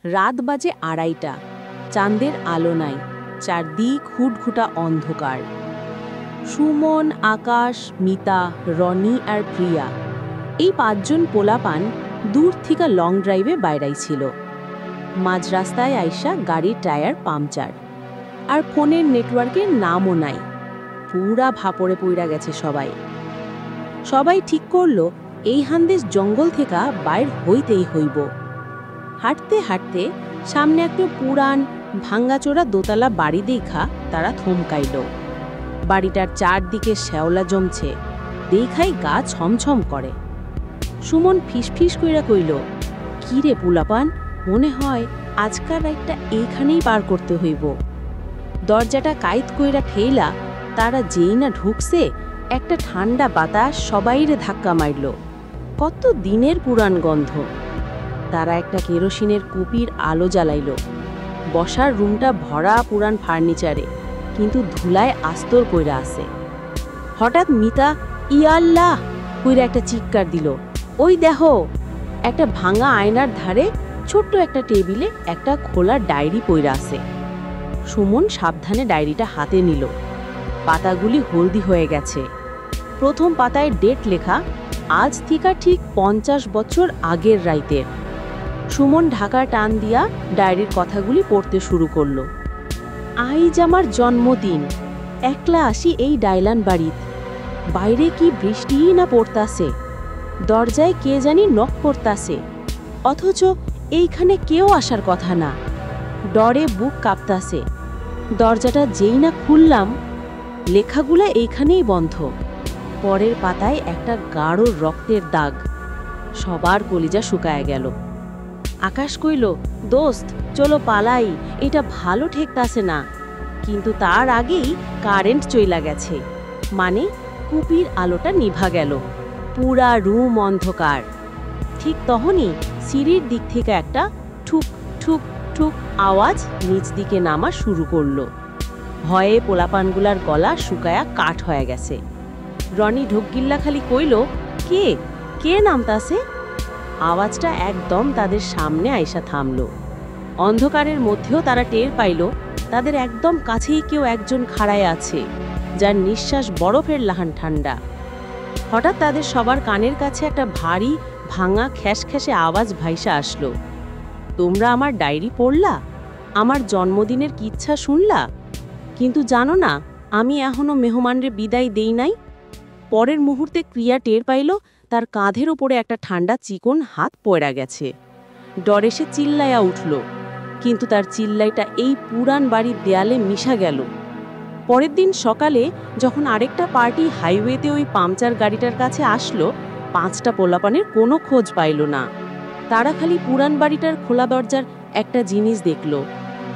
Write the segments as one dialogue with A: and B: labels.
A: রাত বাজে ২:৩০। চাঁদের আলো নাই, চারদিক হুটঘুটা অন্ধকার। সুমন, আকাশ, মিতা, রনি আর প্রিয়া এই ৫ জন পোলাপান দূর থেকে লং ড্রাইভে বাইরাইছিল। মাঝ রাস্তায় আইসা গাড়ির টায়ার পাংচার, আর ফোনের নেটওয়ার্কের নামও নাই। পুরা ভাপড়ে পইরা গেছে সবাই। সবাই ঠিক করল এই হান্দেশ জঙ্গল থেকে বাইর হইতেই হইব। হাঁটতে হাঁটতে সামনে একটা পুরান ভাঙ্গাচোরা দোতলা বাড়ি দেখা তারা থমকাইল। বাড়িটার চারদিকে শ্যাওলা জমছে, দেখাই গা ছমছম করে। সুমন ফিসফিস কইরা কইল, কি রে পুলাপান, মনে হয় আজকার রাতটা এইখানেই পার করতে হইব। দরজাটা কাইত কইরা ঠেইলা তারা যেই না ঢুকছে, একটা ঠান্ডা বাতাস সবাইরে ধাক্কা মারল। কত দিনের পুরান গন্ধ। তারা একটা কেরোসিনের কুপির আলো জ্বালাইল। বসার রুমটা ভরা পুরান ফার্নিচারে, কিন্তু ধুলায় আস্তর কইরা আছে। হঠাৎ মিতা ইয়াল্লাহ কইরা একটা চিৎকার দিল। ওই দেখো, একটা ভাঙা আয়নার ধারে ছোট্ট একটা টেবিলে একটা খোলা ডায়েরি পইরা আছে। সুমন সাবধানে ডায়েরিটা হাতে নিল। পাতাগুলি হলদি হয়ে গেছে। প্রথম পাতায় ডেট লেখা, আজ থেকে ঠিক ৫০ বছর আগের রাইতের। সুমন ঢাকা টান দিয়া ডায়েরির কথাগুলি পড়তে শুরু করল। আইজ আমার জন্মদিন, একলা আসি এই ডাইলান বাড়িত। বাইরে কি বৃষ্টিই না পড়তাছে। দরজায় কে জানি নক করতাছে, অথচ এইখানে কেউ আসার কথা না। ডরে বুক কাঁপতাছে। দরজাটা যেই না খুললাম, লেখাগুলা এইখানেই বন্ধ। পরের পাতায় একটা গাঢ় রক্তের দাগ। সবার কলিজা শুকায় গেল। আকাশ কইল, দোস্ত চলো পালাই, এটা ভালো ঠেকতাছে না। কিন্তু তার আগেই কারেন্ট চইলা গেছে, মানে কুপির আলোটা নিভা গেল। পুরা রুম অন্ধকার। ঠিক তখনই সিঁড়ির দিক থেকে একটা ঠুক ঠুক ঠুক আওয়াজ নিচ দিকে নামা শুরু করলো। ভয়ে পোলাপানগুলার গলা শুকায়া কাঠ হয়ে গেছে। রনি ঢোকগিল্লা খালি কইল, কে কে নামতাছে? আওয়াজটা একদম তাদের সামনে আইসা থামল। অন্ধকারের মধ্যেও তারা টের পাইল তাদের একদম কাছেই কেউ একজন খাড়ায় আছে, যার নিঃশ্বাস বরফের লাহান ঠান্ডা। হঠাৎ তাদের সবার কানের কাছে একটা ভারী ভাঙা খ্যাসখ্যাসে আওয়াজ ভাইসা আসলো। তোমরা আমার ডায়েরি পড়লা? আমার জন্মদিনের কিচ্ছা শুনলা? কিন্তু জানো না, আমি এখনো মেহমানরে বিদায় দেই নাই। পরের মুহূর্তে ক্রিয়া টের পাইল তার কাঁধের ওপরে একটা ঠান্ডা চিকন হাত পড়া গেছে। ডরে সে চিল্লাইয়া উঠল, কিন্তু তার চিল্লাইটা এই পুরান বাড়ির দেয়ালে মিশা গেল। পরের দিন সকালে যখন আরেকটা পার্টি হাইওয়েতে ওই পাংচার গাড়িটার কাছে আসলো, 5টা পোলাপানের কোনো খোঁজ পাইল না। তারা খালি পুরান বাড়িটার খোলা দরজার একটা জিনিস দেখল,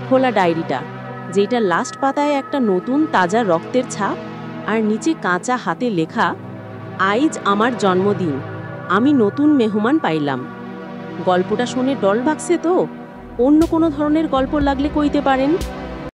A: খোলা ডায়েরিটা, যেটা লাস্ট পাতায় একটা নতুন তাজা রক্তের ছাপ, আর নিচে কাঁচা হাতে লেখা, আইজ আমার জন্মদিন, আমি নতুন মেহমান পাইলাম। গল্পটা শুনে ডল ভাগছে তো? অন্য কোনো ধরনের গল্প লাগলে কইতে পারেন।